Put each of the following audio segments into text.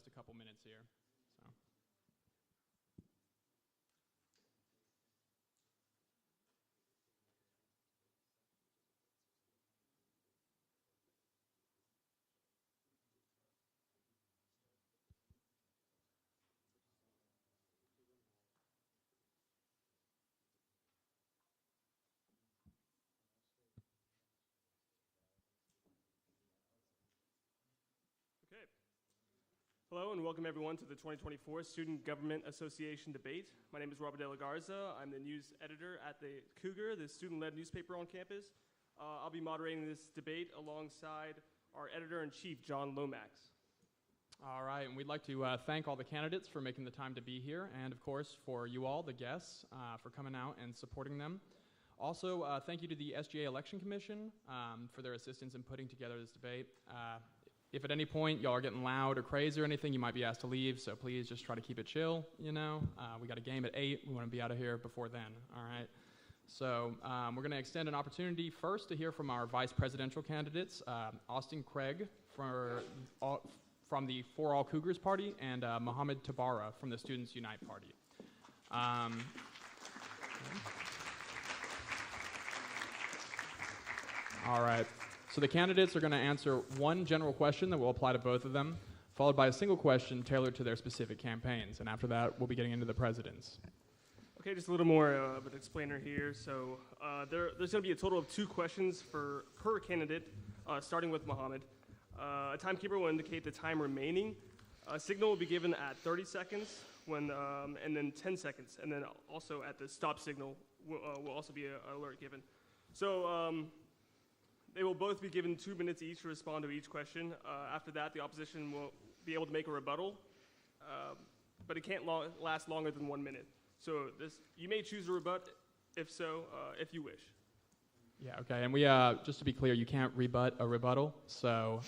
just a couple minutes here. So. Okay. Hello and welcome everyone to the 2024 Student Government Association debate. My name is Robert De La Garza. I'm the news editor at the Cougar, the student-led newspaper on campus. I'll be moderating this debate alongside our editor-in-chief, John Lomax. All right, and we'd like to thank all the candidates for making the time to be here, and of course for you all, the guests, for coming out and supporting them. Also, thank you to the SGA Election Commission for their assistance in putting together this debate. If at any point y'all are getting loud or crazy or anything, you might be asked to leave, so please just try to keep it chill, you know. We got a game at 8. We want to be out of here before then, all right? So we're going to extend an opportunity first to hear from our vice presidential candidates, Austin Craig from the For All Cougars Party and Mohammed Tabara from the Students Unite Party. All right. So the candidates are going to answer one general question that will apply to both of them, followed by a single question tailored to their specific campaigns. And after that, we'll be getting into the presidents. Okay, just a little more of an explainer here. So there's going to be a total of 2 questions per candidate, starting with Mohammed. A timekeeper will indicate the time remaining. A signal will be given at 30 seconds, and then 10 seconds. And then also at the stop signal will also be an alert given. So they will both be given 2 minutes each to respond to each question. After that, the opposition will be able to make a rebuttal, but it can't last longer than 1 minute. So you may choose to rebut, if you wish. Yeah, okay, and we, just to be clear, you can't rebut a rebuttal, so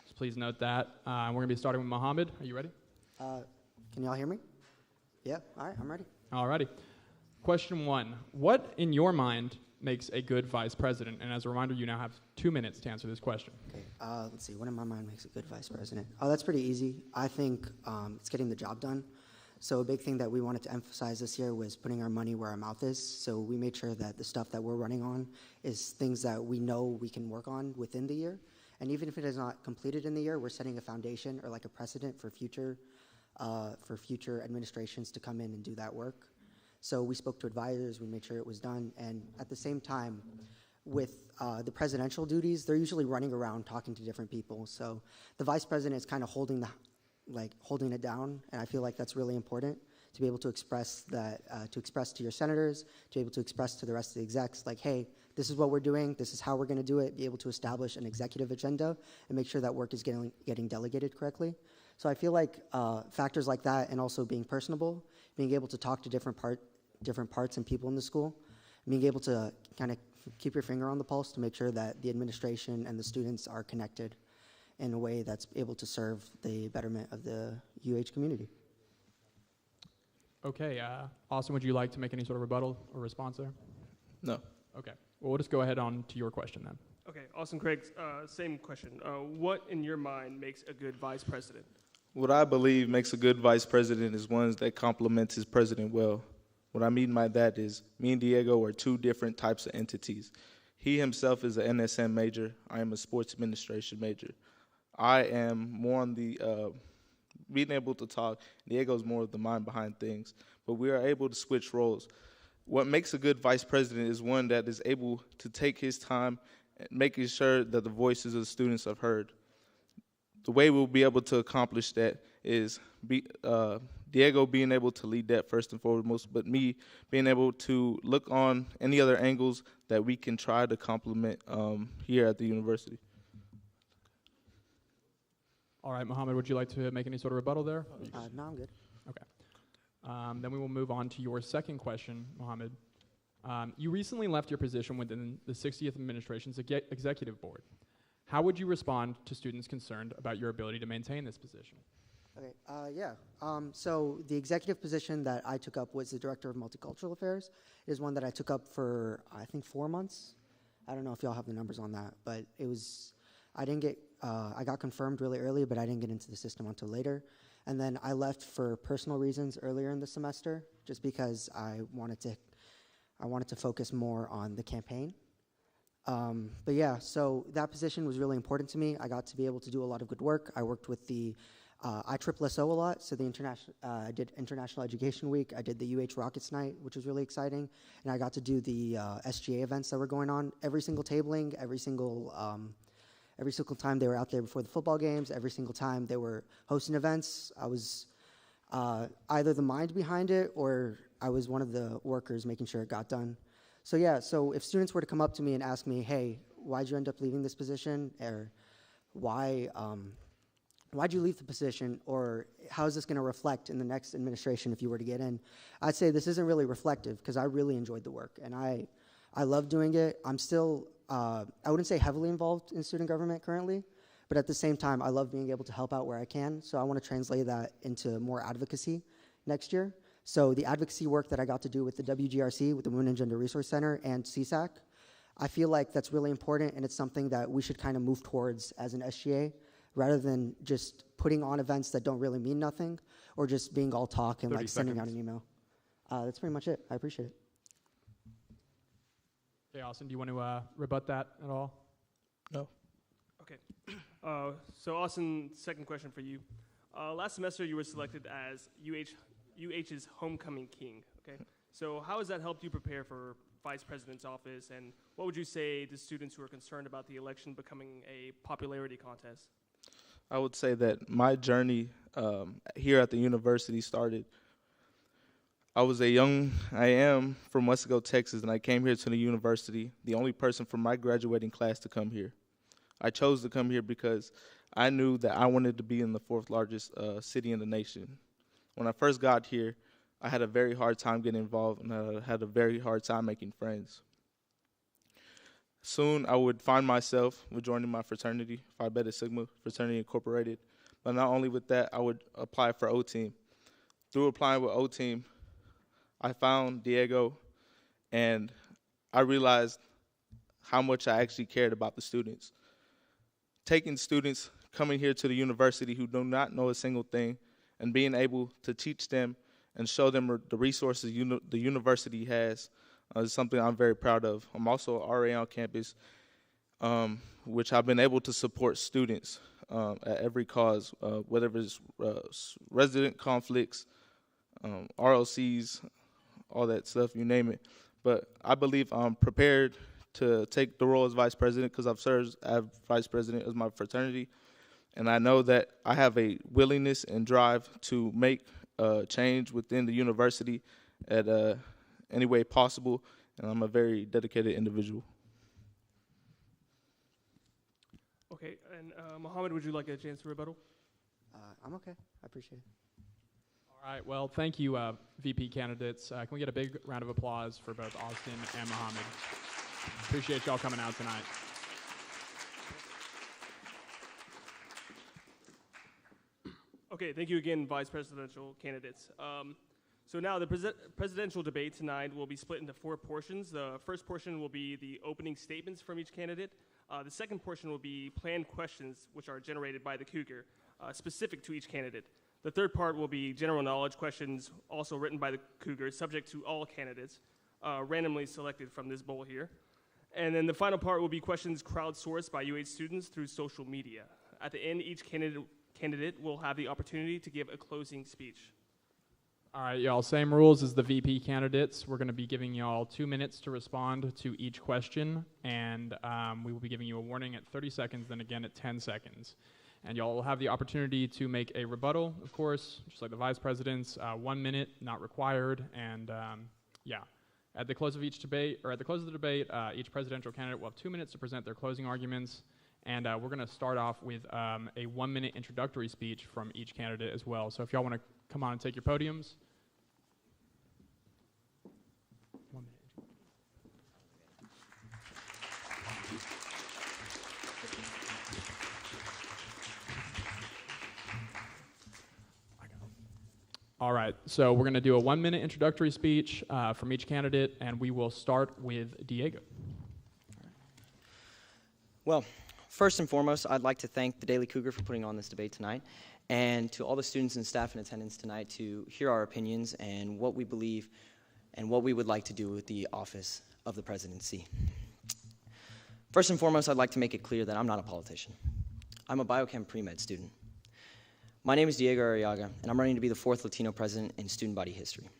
just please note that. We're going to be starting with Mohammed. Are you ready? Can y'all hear me? Yeah, all right, I'm ready. All righty. Question 1, what in your mind makes a good vice president? And as a reminder, you now have 2 minutes to answer this question. Okay, let's see, what in my mind makes a good vice president? Oh, that's pretty easy. I think it's getting the job done. So a big thing that we wanted to emphasize this year was putting our money where our mouth is. So we made sure that the stuff that we're running on is things that we know we can work on within the year. And even if it is not completed in the year, we're setting a foundation or like a precedent for future administrations to come in and do that work. So we spoke to advisors, we made sure it was done, and at the same time, with the presidential duties, they're usually running around talking to different people. So the vice president is kind of holding it down, and I feel like that's really important to be able to express that, to express to your senators, to be able to express to the rest of the execs, like, hey, this is what we're doing, this is how we're going to do it, be able to establish an executive agenda and make sure that work is getting delegated correctly. So I feel like factors like that, and also being personable, being able to talk to different parts and people in the school, being able to kind of keep your finger on the pulse to make sure that the administration and the students are connected in a way that's able to serve the betterment of the UH community. Okay, Austin, would you like to make any sort of rebuttal or response there? No. Okay, well, we'll just go ahead on to your question then. Okay, Austin Craig, same question. What in your mind makes a good vice president? What I believe makes a good vice president is one that complements his president well. What I mean by that is me and Diego are 2 different types of entities. He himself is an NSM major. I am a sports administration major. I am more on the being able to talk. Diego's more of the mind behind things. But we are able to switch roles. What makes a good vice president is one that is able to take his time and making sure that the voices of the students are heard. The way we'll be able to accomplish that is Diego being able to lead that first and foremost, but me being able to look on any other angles that we can try to complement here at the university. All right, Mohammed, would you like to make any sort of rebuttal there? No, I'm good. Okay. Then we will move on to your second question, Mohammed. You recently left your position within the 60th Administration's Executive Board. How would you respond to students concerned about your ability to maintain this position? Okay, so the executive position that I took up was the Director of Multicultural Affairs. It is one that I took up for, I think, 4 months. I don't know if y'all have the numbers on that, but it was, I didn't get I got confirmed really early, but I didn't get into the system until later. And then I left for personal reasons earlier in the semester, just because I wanted to focus more on the campaign. But yeah, so that position was really important to me. I got to be able to do a lot of good work. I worked with the ISSO a lot, so the I did International Education Week. I did the UH Rockets Night, which was really exciting. And I got to do the SGA events that were going on. Every single tabling, every single time they were out there before the football games, every single time they were hosting events, I was either the mind behind it or I was one of the workers making sure it got done. So yeah, so if students were to come up to me and ask me, hey, why'd you end up leaving this position? Or why'd you leave the position? Or how is this going to reflect in the next administration if you were to get in? I'd say this isn't really reflective because I really enjoyed the work and I love doing it. I'm still, I wouldn't say heavily involved in student government currently, but at the same time, I love being able to help out where I can. So I want to translate that into more advocacy next year. So the advocacy work that I got to do with the WGRC, with the Women and Gender Resource Center and CSAC, I feel like that's really important and it's something that we should kind of move towards as an SGA rather than just putting on events that don't really mean nothing or just being all talk and like sending out an email. That's pretty much it. I appreciate it. Okay, Austin, do you want to rebut that at all? No. Okay. So Austin, second question for you. Last semester you were selected as UH's homecoming king, okay? So how has that helped you prepare for vice president's office, and what would you say to students who are concerned about the election becoming a popularity contest? I would say that my journey here at the university started. I am from Wesco, Texas, and I came here to the university, the only person from my graduating class to come here. I chose to come here because I knew that I wanted to be in the fourth largest city in the nation. When I first got here, I had a very hard time getting involved, and I had a very hard time making friends. Soon, I would find myself joining my fraternity, Phi Beta Sigma Fraternity Incorporated. But not only with that, I would apply for O-Team. Through applying with O-Team, I found Diego, and I realized how much I actually cared about the students. Taking students coming here to the university who do not know a single thing and being able to teach them and show them the resources the university has is something I'm very proud of. I'm also an RA on campus, which I've been able to support students at every cause, whether it's resident conflicts, RLCs, all that stuff, you name it. But I believe I'm prepared to take the role as vice president because I've served as vice president of my fraternity. And I know that I have a willingness and drive to make change within the university at any way possible. And I'm a very dedicated individual. Okay, and Mohammed, would you like a chance to rebuttal? I'm okay. I appreciate it. All right, well, thank you, VP candidates. Can we get a big round of applause for both Austin and Mohammed? Appreciate y'all coming out tonight. Okay, thank you again, vice presidential candidates. So now the presidential debate tonight will be split into 4 portions. The first portion will be the opening statements from each candidate. The second portion will be planned questions, which are generated by the Cougar, specific to each candidate. The third part will be general knowledge questions, also written by the Cougar, subject to all candidates, randomly selected from this bowl here. And then the final part will be questions crowdsourced by UH students through social media. At the end, each candidate will have the opportunity to give a closing speech. All right, y'all, same rules as the VP candidates. We're going to be giving y'all 2 minutes to respond to each question, and we will be giving you a warning at 30 seconds, then again at 10 seconds. And y'all will have the opportunity to make a rebuttal, of course, just like the vice presidents, 1 minute, not required, and yeah. At the close of each debate, or at the close of the debate, each presidential candidate will have 2 minutes to present their closing arguments, and we're going to start off with a 1 minute introductory speech from each candidate as well. So if y'all want to come on and take your podiums. 1 minute. All right, so we're going to do a 1 minute introductory speech from each candidate, and we will start with Diego. Well, First and foremost, I'd like to thank the Daily Cougar for putting on this debate tonight, and to all the students and staff in attendance tonight to hear our opinions and what we believe and what we would like to do with the office of the presidency. First and foremost, I'd like to make it clear that I'm not a politician. I'm a biochem pre-med student. My name is Diego Arriaga, and I'm running to be the 4th Latino president in student body history.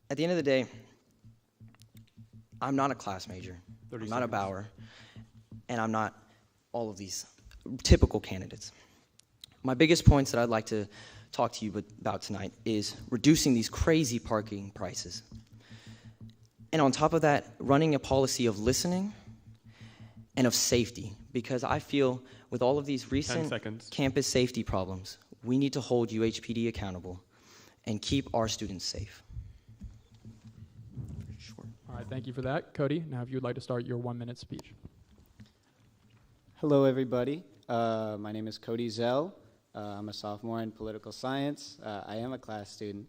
At the end of the day, I'm not a class major, I'm not a Bauer, and I'm not all of these typical candidates. My biggest points that I'd like to talk to you about tonight is reducing these crazy parking prices. And on top of that, running a policy of listening and of safety, because I feel with all of these recent campus safety problems, we need to hold UHPD accountable and keep our students safe. Sure. All right, thank you for that. Cody, now if you would like to start your 1-minute speech. Hello, everybody. My name is Cody Zell. I'm a sophomore in political science. I am a class student.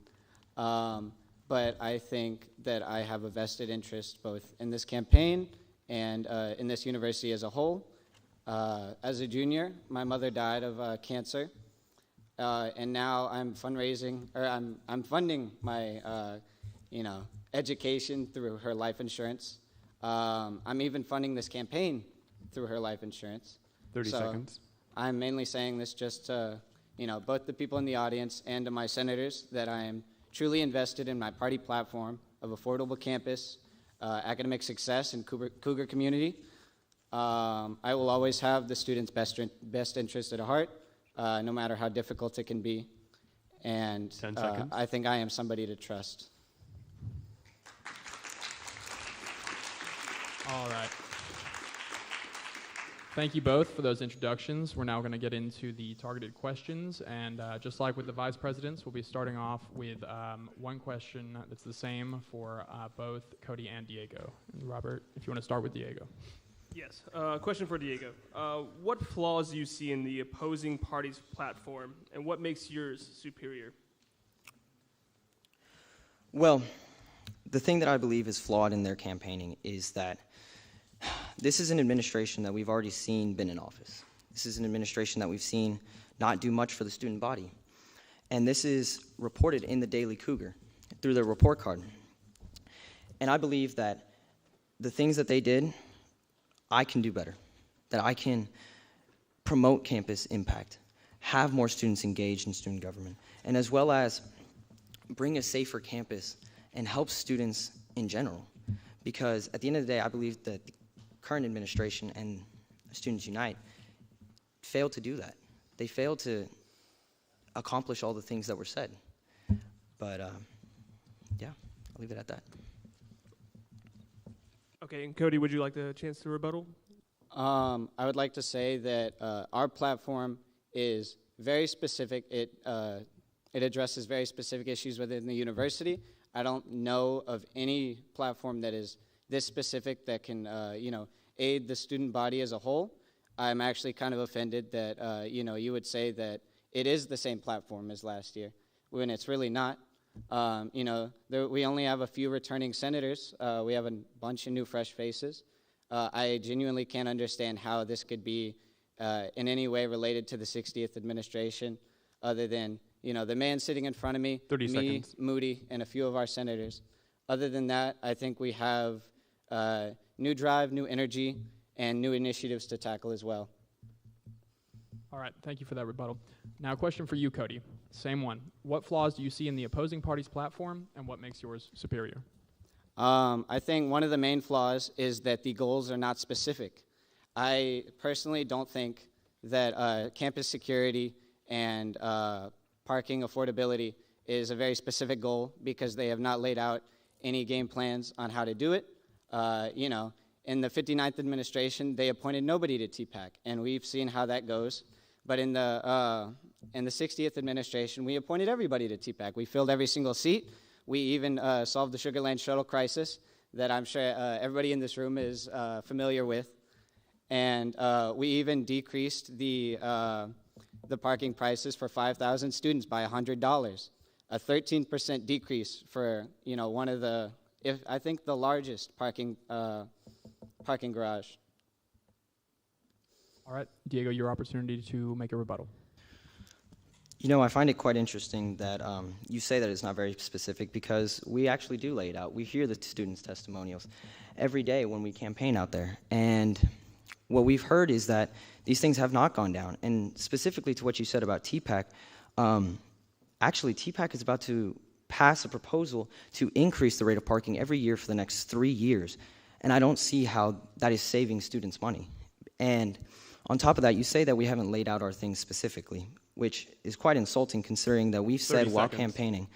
But I think that I have a vested interest both in this campaign and in this university as a whole. As a junior, my mother died of cancer, and now I'm fundraising, or I'm funding my, education through her life insurance. I'm even funding this campaign through her life insurance. 30 seconds. I'm mainly saying this just to, both the people in the audience and to my senators that I am truly invested in my party platform of affordable campus, academic success, and Cougar community. I will always have the students' best interest at heart, no matter how difficult it can be. And 10 seconds. I think I am somebody to trust. All right. Thank you both for those introductions. We're now going to get into the targeted questions, and just like with the vice presidents, we'll be starting off with one question that's the same for both Cody and Diego. And Robert, if you want to start with Diego. Yes. Question for Diego. What flaws do you see in the opposing party's platform, and what makes yours superior? Well, the thing that I believe is flawed in their campaigning is that this is an administration that we've already seen been in office. This is an administration that we've seen not do much for the student body. And this is reported in the Daily Cougar through their report card. And I believe that the things that they did, I can do better, that I can promote campus impact, have more students engaged in student government, and as well as bring a safer campus and help students in general. Because at the end of the day, I believe that the current administration and Students Unite failed to do that. They failed to accomplish all the things that were said. But yeah, I'll leave it at that. Okay, and Cody, would you like the chance to rebuttal? I would like to say that our platform is very specific. It addresses very specific issues within the university. I don't know of any platform that is this specific that can, aid the student body as a whole. I'm actually kind of offended that, you would say that it is the same platform as last year, when it's really not. We only have a few returning senators. We have a bunch of new fresh faces. I genuinely can't understand how this could be in any way related to the 60th administration, other than, the man sitting in front of me, 30 me, seconds. Moody, and a few of our senators. Other than that, I think we have new drive, new energy, and new initiatives to tackle as well. All right, thank you for that rebuttal. Now a question for you, Cody. Same one. What flaws do you see in the opposing party's platform, and what makes yours superior? I think one of the main flaws is that the goals are not specific. I personally don't think that campus security and parking affordability is a very specific goal, because they have not laid out any game plans on how to do it. In the 59th administration, they appointed nobody to TPAC, and we've seen how that goes. But in the 60th administration, we appointed everybody to TPAC. We filled every single seat. We even solved the Sugar Land shuttle crisis that I'm sure everybody in this room is familiar with. And we even decreased the parking prices for 5,000 students by $100, a 13% decrease for one of the, I think the largest parking garage. All right, Diego, your opportunity to make a rebuttal. You know, I find it quite interesting that you say that it's not very specific because we actually do lay it out. We hear the students' testimonials every day when we campaign out there. And what we've heard is that these things have not gone down. And specifically to what you said about TPAC, actually TPAC is about to pass a proposal to increase the rate of parking every year for the next 3 years. And I don't see how that is saving students money. And on top of that, you say that we haven't laid out our things specifically, which is quite insulting considering that we've said while campaigning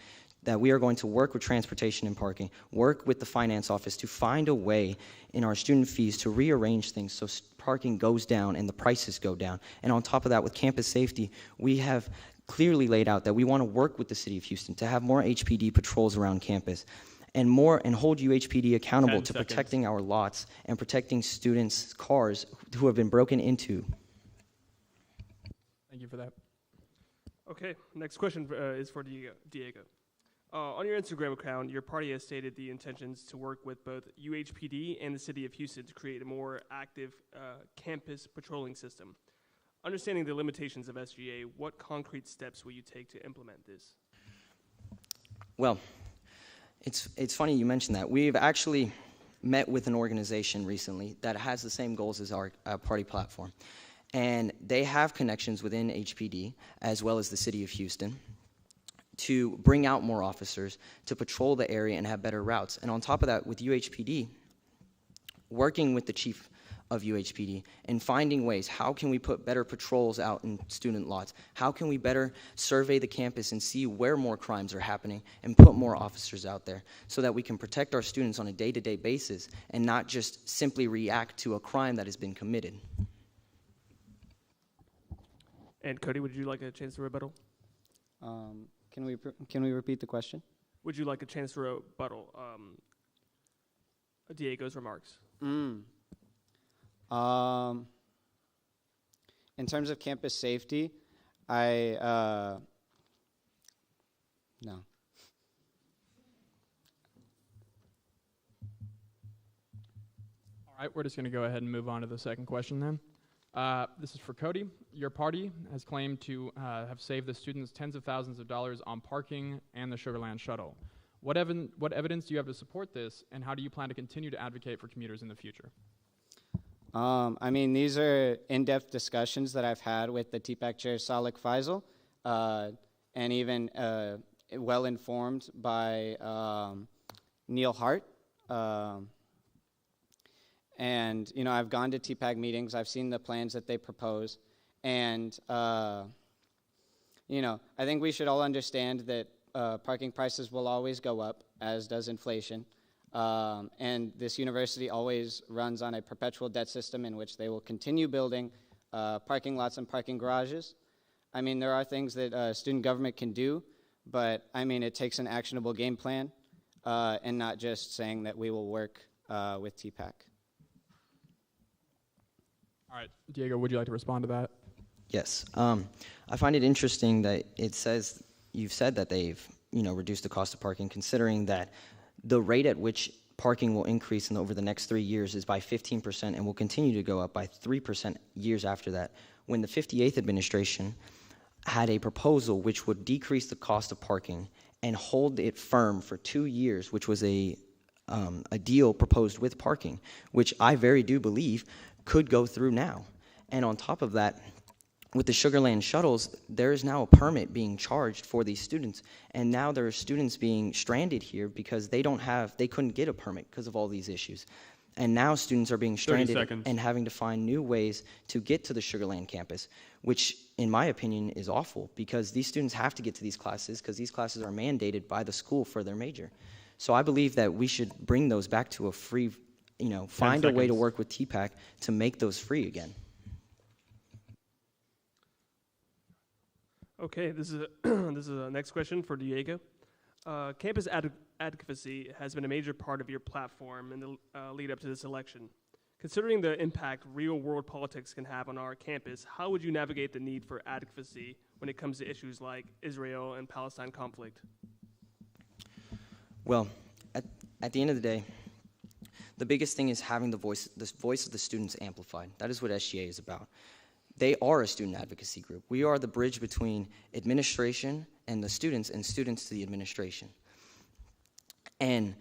that we are going to work with transportation and parking, work with the finance office to find a way in our student fees to rearrange things so parking goes down and the prices go down. And on top of that, with campus safety, we have clearly laid out that we want to work with the city of Houston to have more HPD patrols around campus and hold UHPD accountable to protecting our lots and protecting students' cars who have been broken into. Thank you for that. Okay, next question is for Diego. On your Instagram account, your party has stated the intentions to work with both UHPD and the city of Houston to create a more active campus patrolling system. Understanding the limitations of SGA, what concrete steps will you take to implement this? Well, it's funny you mentioned that. We've actually met with an organization recently that has the same goals as our party platform. And they have connections within HPD as well as the city of Houston to bring out more officers, to patrol the area and have better routes. And on top of that, with UHPD, working with the chief of UHPD and finding ways, how can we put better patrols out in student lots? How can we better survey the campus and see where more crimes are happening and put more officers out there so that we can protect our students on a day-to-day basis and not just simply react to a crime that has been committed. And Cody, would you like a chance to rebuttal? Can we repeat the question? Would you like a chance to rebuttal Diego's remarks? In terms of campus safety, no. All right, we're just going to go ahead and move on to the second question then. This is for Cody. Your party has claimed to have saved the students tens of thousands of dollars on parking and the Sugarland shuttle. What evidence do you have to support this, and how do you plan to continue to advocate for commuters in the future? I mean, these are in-depth discussions that I've had with the TPAC chair, Salik Faisal, and even well-informed by Neil Hart. And, you know, I've gone to TPAC meetings. I've seen the plans that they propose. And, you know, I think we should all understand that parking prices will always go up, as does inflation. And this university always runs on a perpetual debt system in which they will continue building parking lots and parking garages. I mean, there are things that student government can do, but, I mean, it takes an actionable game plan and not just saying that we will work with TPAC. All right, Diego, would you like to respond to that? Yes. I find it interesting that you've said that they've, you know, reduced the cost of parking, considering that the rate at which parking will increase over the next 3 years is by 15% and will continue to go up by 3% years after that. When the 58th administration had a proposal which would decrease the cost of parking and hold it firm for 2 years, which was a deal proposed with parking, which I very do believe could go through now. And on top of that, with the Sugarland shuttles, there is now a permit being charged for these students, and now there are students being stranded here because they couldn't get a permit because of all these issues. And now students are being stranded and having to find new ways to get to the Sugarland campus, which in my opinion is awful because these students have to get to these classes because these classes are mandated by the school for their major. So I believe that we should bring those back to a free, you know, find a way to work with TPAC to make those free again. Okay, this is a next question for Diego. Campus advocacy has been a major part of your platform in the lead up to this election. Considering the impact real-world politics can have on our campus, how would you navigate the need for advocacy when it comes to issues like Israel and Palestine conflict? Well, at the end of the day, the biggest thing is having the voice of the students amplified. That is what SGA is about. They are a student advocacy group. We are the bridge between administration and the students and students to the administration. And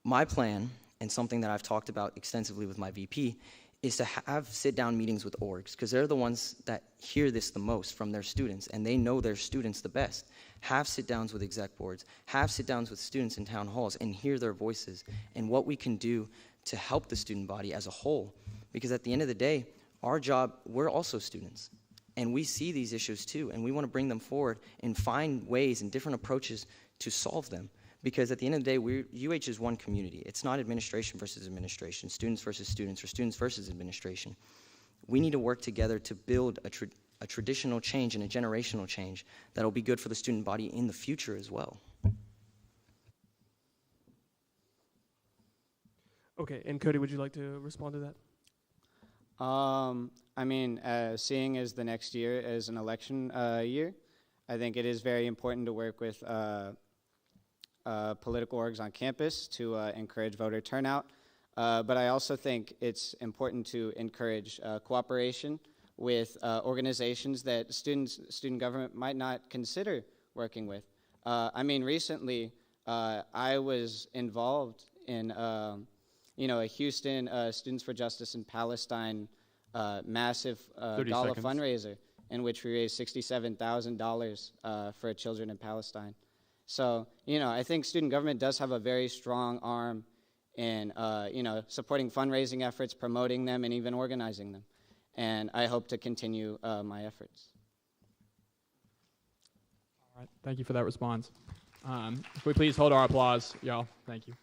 my plan, and something that I've talked about extensively with my VP, is to have sit-down meetings with orgs, because they're the ones that hear this the most from their students, and they know their students the best. Have sit-downs with exec boards, have sit-downs with students in town halls, and hear their voices, and what we can do to help the student body as a whole. Because at the end of the day, our job, we're also students, and we see these issues too, and we want to bring them forward and find ways and different approaches to solve them. Because at the end of the day, UH is one community. It's not administration versus administration, students versus students, or students versus administration. We need to work together to build a traditional change and a generational change that will be good for the student body in the future as well. Okay, and Cody, would you like to respond to that? I mean, seeing as the next year is an election year, I think it is very important to work with political orgs on campus to encourage voter turnout. But I also think it's important to encourage cooperation with organizations that student government might not consider working with. I mean, recently I was involved in a Houston Students for Justice in Palestine massive gala fundraiser in which we raised $67,000 for children in Palestine. So, I think student government does have a very strong arm in, supporting fundraising efforts, promoting them, and even organizing them. And I hope to continue my efforts. All right, thank you for that response. If we please hold our applause, y'all. Thank you.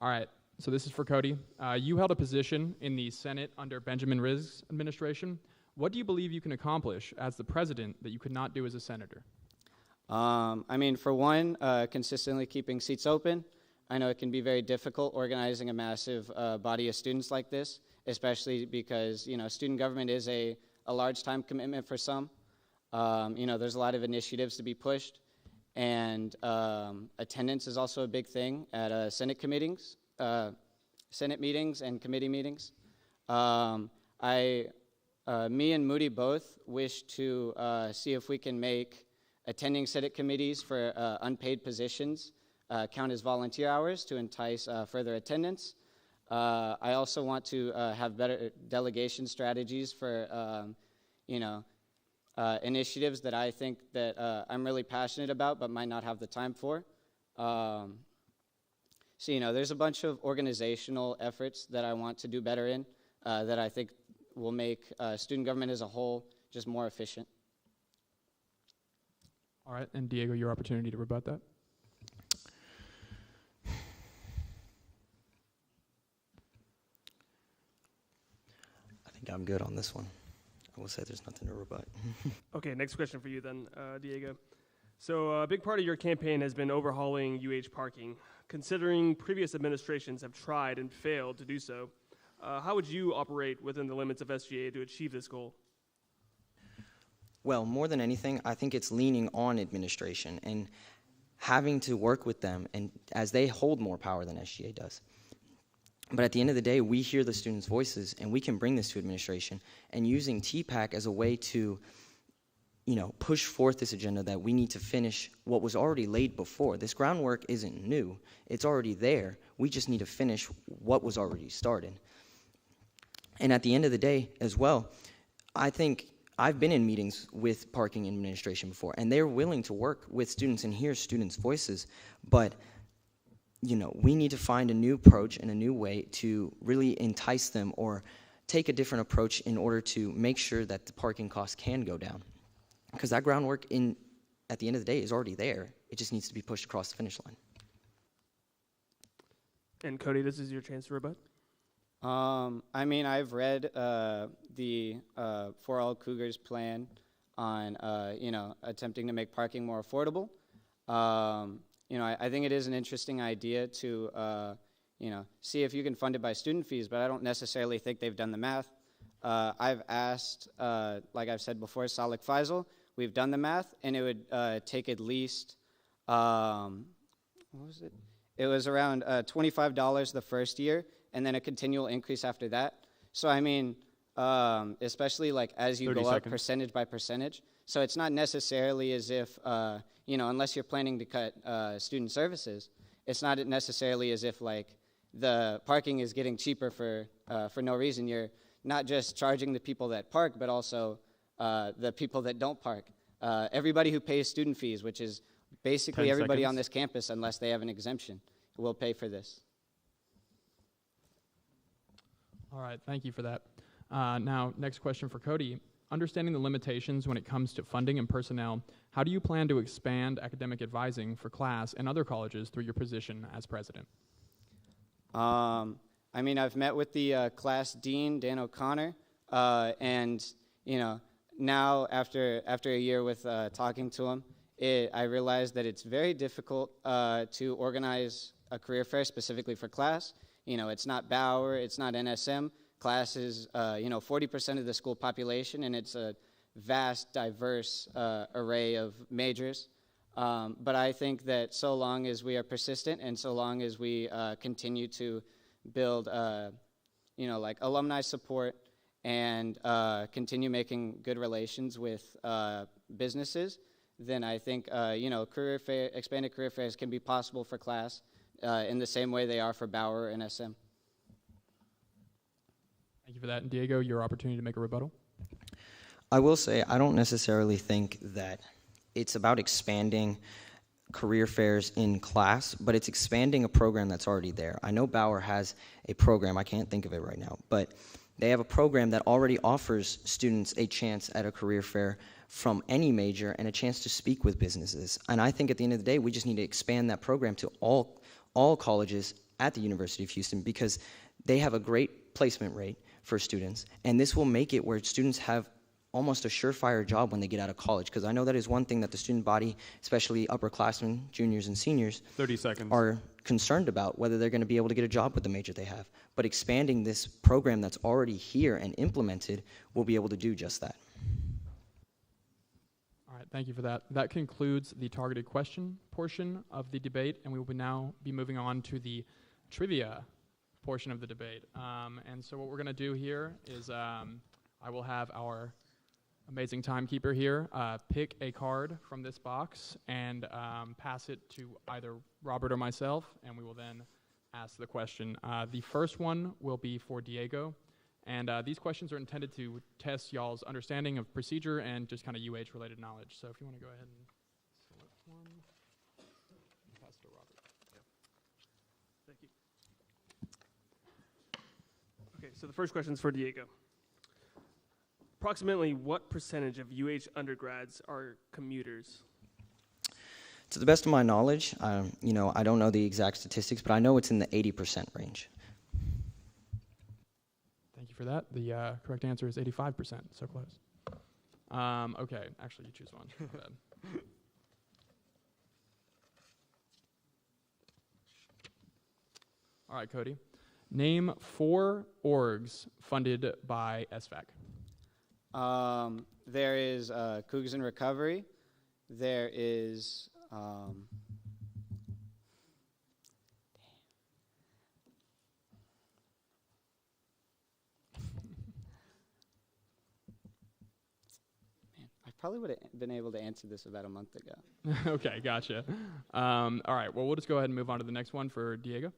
All right, so this is for Cody. You held a position in the Senate under Benjamin Riz's administration. What do you believe you can accomplish as the president that you could not do as a senator? I mean, for one, consistently keeping seats open. I know it can be very difficult organizing a massive body of students like this, especially because, student government is a large time commitment for some. There's a lot of initiatives to be pushed, and attendance is also a big thing at Senate meetings and committee meetings. Me and Moody both wish to see if we can make attending Senate committees for unpaid positions count as volunteer hours to entice further attendance. I also want to have better delegation strategies for, initiatives that I think that I'm really passionate about but might not have the time for. So, there's a bunch of organizational efforts that I want to do better in that I think will make student government as a whole just more efficient. All right, and Diego, your opportunity to rebut that. I think I'm good on this one. I will say there's nothing to rebut. Okay, next question for you then, Diego. So a big part of your campaign has been overhauling UH parking. Considering previous administrations have tried and failed to do so, how would you operate within the limits of SGA to achieve this goal? Well, more than anything, I think it's leaning on administration and having to work with them, and as they hold more power than SGA does. But at the end of the day, we hear the students' voices, and we can bring this to administration, and using TPAC as a way to, push forth this agenda that we need to finish what was already laid before. This groundwork isn't new. It's already there. We just need to finish what was already started. And at the end of the day as well, I think I've been in meetings with parking administration before, and they're willing to work with students and hear students' voices, but we need to find a new approach and a new way to really entice them or take a different approach in order to make sure that the parking costs can go down. Because that groundwork at the end of the day is already there. It just needs to be pushed across the finish line. And Cody, this is your chance to rebut. I mean, I've read the For All Cougars plan on, attempting to make parking more affordable. I think it is an interesting idea to, see if you can fund it by student fees, but I don't necessarily think they've done the math. I've asked, like I've said before, Salik Faisal. We've done the math, and it would take at least, what was it? It was around $25 the first year, and then a continual increase after that. So, I mean, especially like as you 30 go up seconds. percentage by percentage. So it's not necessarily as if, unless you're planning to cut student services, it's not necessarily as if like the parking is getting cheaper for no reason. You're not just charging the people that park, but also the people that don't park. Everybody who pays student fees, which is basically 10 everybody seconds. on this campus, unless they have an exemption, will pay for this. All right, thank you for that. Now, next question for Cody. Understanding the limitations when it comes to funding and personnel, how do you plan to expand academic advising for class and other colleges through your position as president? I've met with the class dean, Dan O'Connor, and now after a year with talking to him, I realized that it's very difficult to organize a career fair specifically for class. It's not Bauer, it's not NSM. Class is 40% of the school population, and it's a vast, diverse array of majors. But I think that so long as we are persistent and so long as we continue to build, alumni support and continue making good relations with businesses, then I think, expanded career fairs can be possible for class in the same way they are for Bauer and SM. Thank you for that. And Diego, your opportunity to make a rebuttal. I will say I don't necessarily think that it's about expanding career fairs in class, but it's expanding a program that's already there. I know Bauer has a program, I can't think of it right now, but they have a program that already offers students a chance at a career fair from any major and a chance to speak with businesses. And I think at the end of the day, we just need to expand that program to all colleges at the University of Houston because they have a great placement rate for students, and this will make it where students have almost a surefire job when they get out of college, because I know that is one thing that the student body, especially upperclassmen, juniors, and seniors, 30 seconds. are concerned about, whether they're going to be able to get a job with the major they have. But expanding this program that's already here and implemented will be able to do just that. All right, thank you for that. That concludes the targeted question portion of the debate, and we will now be moving on to the trivia portion of the debate. And so what we're going to do here is I will have our amazing timekeeper here pick a card from this box and pass it to either Robert or myself, and we will then ask the question. The first one will be for Diego, and these questions are intended to test y'all's understanding of procedure and just kind of UH-related knowledge. So if you want to go ahead and select one, pass it to Robert. Thank you. Okay, so the first question is for Diego. Approximately what percentage of UH undergrads are commuters? To the best of my knowledge, I don't know the exact statistics, but I know it's in the 80% range. Thank you for that. The correct answer is 85%, so close. Okay, actually you choose one. My bad. All right, Cody. Name 4 orgs funded by SVAC. There is Cougs in Recovery. There is I probably would have been able to answer this about a month ago. Okay, gotcha. All right, well, we'll just go ahead and move on to the next one for Diego.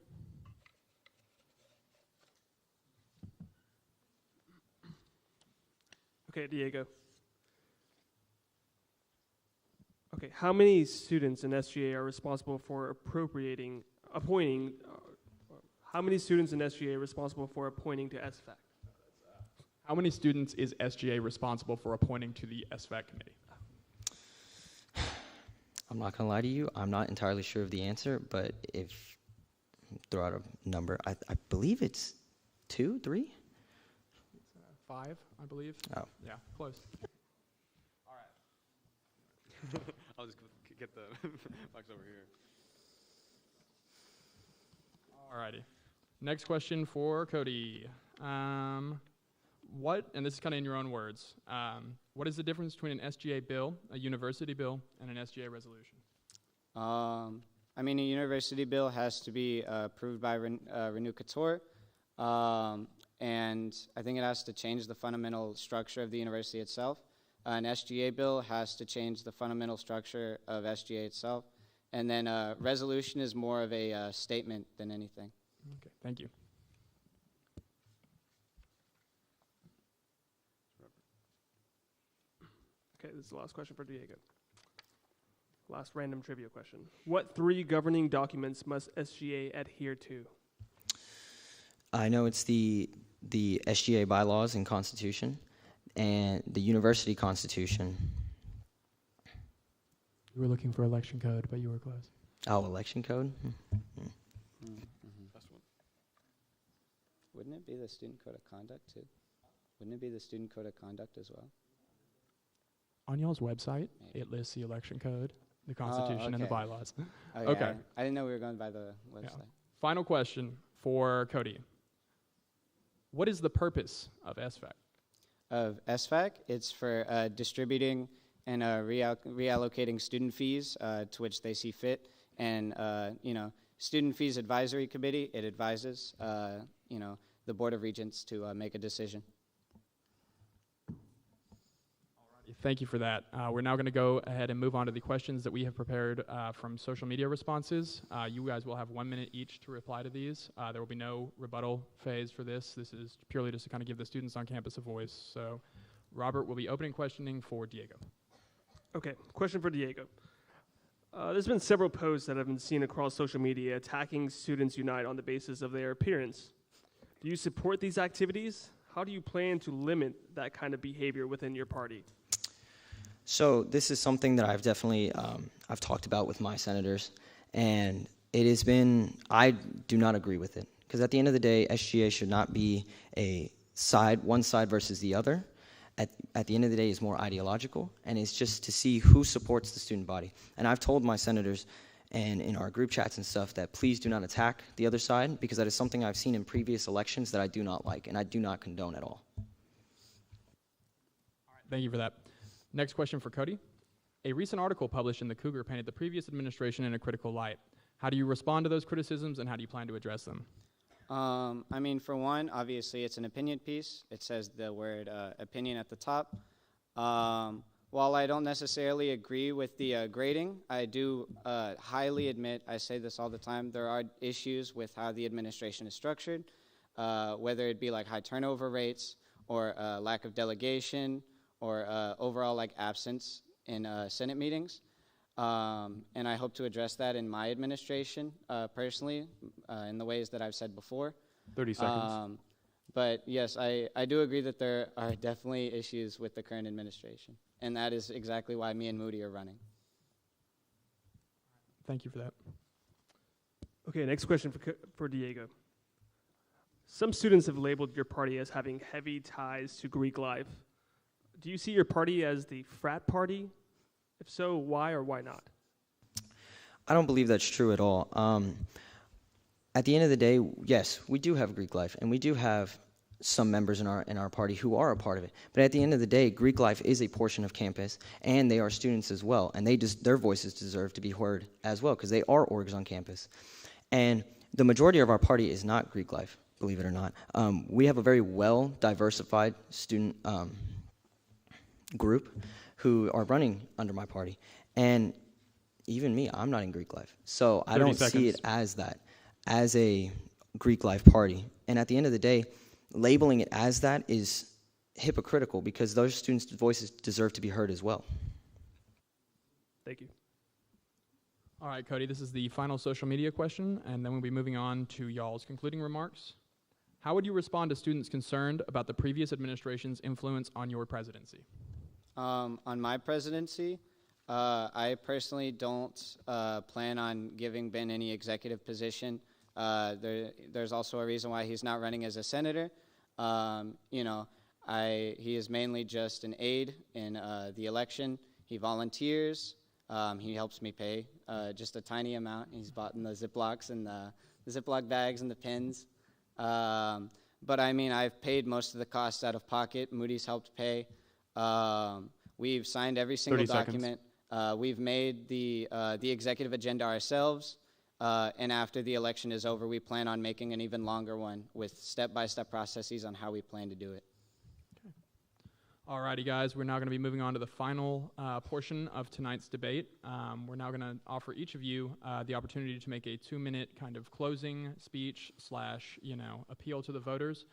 Okay, Diego. Okay, how many students in SGA are responsible for appointing? How many students in SGA are responsible for appointing to SVAC? How many students is SGA responsible for appointing to the SVAC committee? I'm not going to lie to you, I'm not entirely sure of the answer, but if throw out a number, I believe it's 2, 3? 5, I believe. Oh. Yeah, close. All right. I'll just get the box over here. Alrighty. Next question for Cody. What, and this is kind of in your own words, what is the difference between an SGA bill, a university bill, and an SGA resolution? A university bill has to be approved by Renew Couture, and I think it has to change the fundamental structure of the university itself. An SGA bill has to change the fundamental structure of SGA itself. And then a resolution is more of a statement than anything. Okay, thank you. Okay, this is the last question for Diego. Last random trivia question. What 3 governing documents must SGA adhere to? I know it's the SGA bylaws and constitution and the university constitution. You were looking for election code, but you were close. Oh, election code? Last one. Wouldn't it be the student code of conduct too? Wouldn't it be the student code of conduct as well? On y'all's website, Maybe. it lists the election code, the constitution, and the okay. bylaws. Oh, Okay. yeah, I didn't know we were going by the website. Final question for Cody. What is the purpose of SFAC? Of SFAC, it's for distributing and reallocating student fees to which they see fit. And, Student Fees Advisory Committee, it advises, the Board of Regents to make a decision. Thank you for that. We're now going to go ahead and move on to the questions that we have prepared from social media responses. You guys will have 1 minute each to reply to these. There will be no rebuttal phase for this. This is purely just to kind of give the students on campus a voice. So Robert will be opening questioning for Diego. Okay, question for Diego. There's been several posts that have been seen across social media attacking Students Unite on the basis of their appearance. Do you support these activities? How do you plan to limit that kind of behavior within your party? So this is something that I've definitely I've talked about with my senators, and it has been, I do not agree with it, because at the end of the day, SGA should not be one side versus the other. At the end of the day, it's more ideological, and it's just to see who supports the student body. And I've told my senators and in our group chats and stuff that please do not attack the other side, because that is something I've seen in previous elections that I do not like and I do not condone at all. Thank you for that. Next question for Cody. A recent article published in the Cougar painted the previous administration in a critical light. How do you respond to those criticisms, and how do you plan to address them? For one, obviously it's an opinion piece. It says the word opinion at the top. While I don't necessarily agree with the grading, I do highly admit, I say this all the time, there are issues with how the administration is structured, whether it be like high turnover rates or lack of delegation or overall absence in Senate meetings. And I hope to address that in my administration personally in the ways that I've said before. 30 seconds. But yes, I do agree that there are definitely issues with the current administration. And that is exactly why me and Moody are running. Thank you for that. Okay, next question for Diego. Some students have labeled your party as having heavy ties to Greek life. Do you see your party as the frat party? If so, why or why not? I don't believe that's true at all. At the end of the day, yes, we do have Greek life, and we do have some members in our party who are a part of it. But at the end of the day, Greek life is a portion of campus, and they are students as well, and their voices deserve to be heard as well, because they are orgs on campus. And the majority of our party is not Greek life, believe it or not. We have a very well-diversified student group who are running under my party. And even me, I'm not in Greek life. So I don't see it as that, as a Greek life party. And at the end of the day, labeling it as that is hypocritical, because those students' voices deserve to be heard as well. Thank you. All right, Cody, this is the final social media question, and then we'll be moving on to y'all's concluding remarks. How would you respond to students concerned about the previous administration's influence on your presidency? On my presidency, I personally don't plan on giving Ben any executive position. There's also a reason why he's not running as a senator. He is mainly just an aide in the election. He volunteers. He helps me pay just a tiny amount. He's bought in the Ziplocs and the Ziploc bags and the pins. But I've paid most of the costs out of pocket. Moody's helped pay. We've signed every single document. We've made the executive agenda ourselves. And after the election is over, we plan on making an even longer one with step-by-step processes on how we plan to do it. Alrighty, guys, we're now going to be moving on to the final portion of tonight's debate. We're now going to offer each of you the opportunity to make a 2-minute kind of closing speech / appeal to the voters.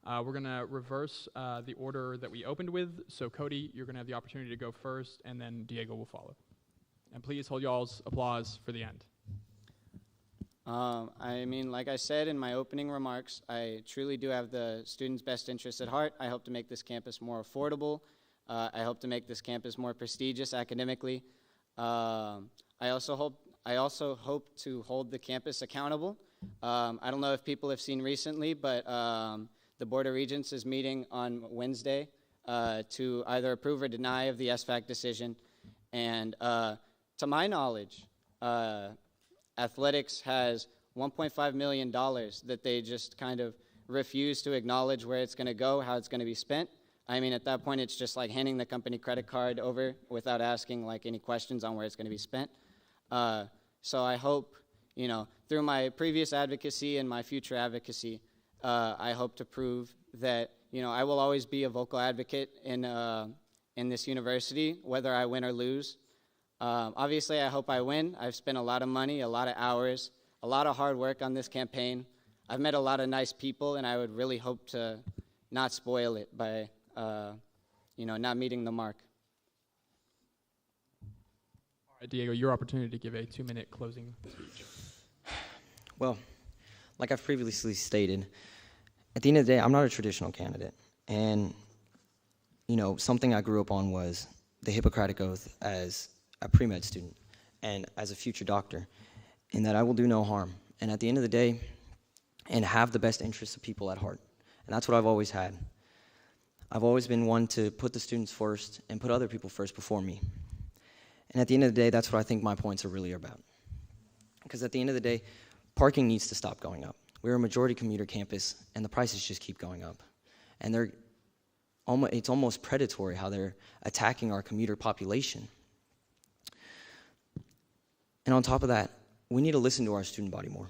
We're going to reverse the order that we opened with. So, Cody, you're going to have the opportunity to go first, and then Diego will follow. And please hold y'all's applause for the end. I mean, like I said in my opening remarks, I truly do have the students' best interests at heart. I hope to make this campus more affordable. I hope to make this campus more prestigious academically. I also hope to hold the campus accountable. I don't know if people have seen recently, but the Board of Regents is meeting on Wednesday to either approve or deny of the SFAC decision. And to my knowledge, athletics has $1.5 million that they just kind of refuse to acknowledge where it's going to go, how it's going to be spent. I mean, at that point, it's just like handing the company credit card over without asking like any questions on where it's going to be spent. So I hope, through my previous advocacy and my future advocacy, I hope to prove that, I will always be a vocal advocate in this university, whether I win or lose. Obviously, I hope I win. I've spent a lot of money, a lot of hours, a lot of hard work on this campaign. I've met a lot of nice people, and I would really hope to not spoil it by, not meeting the mark. All right, Diego, your opportunity to give a 2-minute closing speech. Well, like I've previously stated, at the end of the day, I'm not a traditional candidate. And, something I grew up on was the Hippocratic Oath as a pre-med student and as a future doctor, and that I will do no harm. And at the end of the day, and have the best interests of people at heart. And that's what I've always had. I've always been one to put the students first and put other people first before me. And at the end of the day, that's what I think my points are really about. Because at the end of the day, parking needs to stop going up. We're a majority commuter campus, and the prices just keep going up. And it's almost predatory how they're attacking our commuter population. And on top of that, we need to listen to our student body more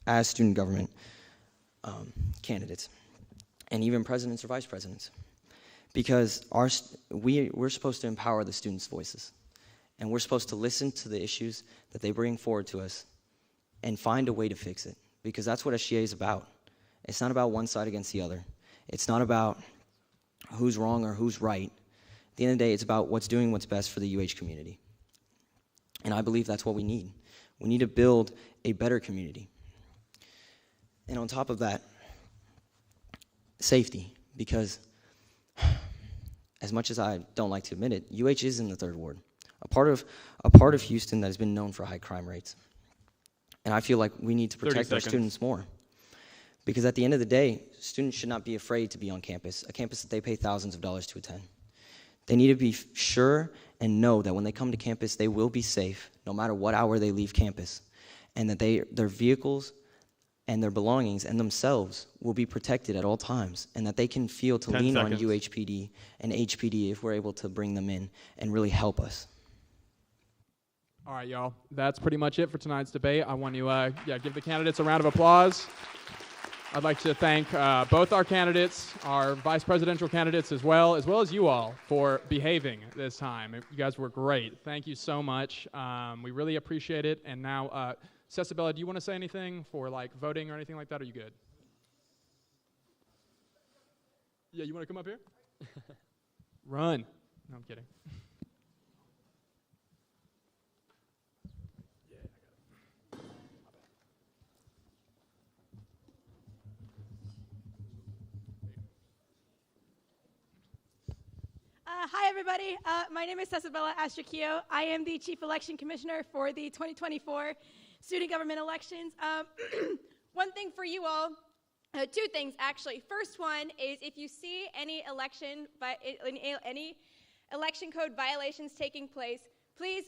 as student government candidates and even presidents or vice presidents. Because we're supposed to empower the students' voices. And we're supposed to listen to the issues that they bring forward to us and find a way to fix it. Because that's what SGA is about. It's not about one side against the other. It's not about who's wrong or who's right. At the end of the day, it's about what's best for the UH community. And I believe that's what we need. We need to build a better community. And on top of that, safety. Because as much as I don't like to admit it, UH is in the third ward. A part of Houston that has been known for high crime rates. And I feel like we need to protect our students more. Because at the end of the day, students should not be afraid to be on campus, a campus that they pay thousands of dollars to attend. They need to be sure and know that when they come to campus, they will be safe, no matter what hour they leave campus, and that their vehicles and their belongings and themselves will be protected at all times, and that they can feel to lean on UHPD and HPD if we're able to bring them in and really help us. All right, y'all. That's pretty much it for tonight's debate. I want to give the candidates a round of applause. I'd like to thank both our candidates, our vice presidential candidates as well as you all for behaving this time. You guys were great. Thank you so much. We really appreciate it. And now, Cesabella, do you want to say anything for voting or anything like that? Or are you good? Yeah, you want to come up here? Run. No, I'm kidding. Hi, everybody. My name is Cesabella Astraquillo. I am the Chief Election Commissioner for the 2024 student government elections. One thing for you all, two things actually. First one is if you see any election code violations taking place, please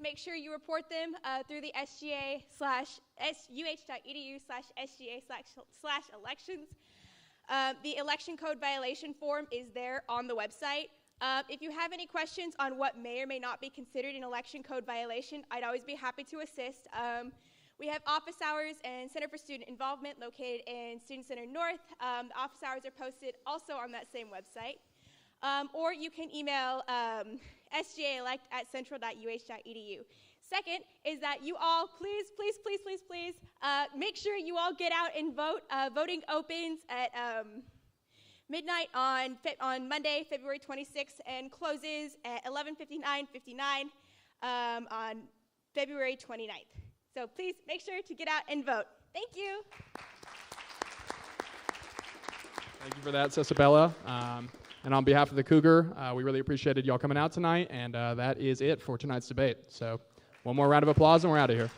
make sure you report them through the SGA/uh.edu/SGA/elections. The election code violation form is there on the website. If you have any questions on what may or may not be considered an election code violation, I'd always be happy to assist. We have office hours and Center for Student Involvement located in Student Center North. The office hours are posted also on that same website. Or you can email sgalelect@central.uh.edu. Second is that you all, please make sure you all get out and vote. Voting opens at midnight on Monday, February 26th, and closes at 11:59 on February 29th. So please make sure to get out and vote. Thank you. Thank you for that, Cesabella. And on behalf of the Cougar, we really appreciated y'all coming out tonight, and that is it for tonight's debate. So one more round of applause, and we're out of here.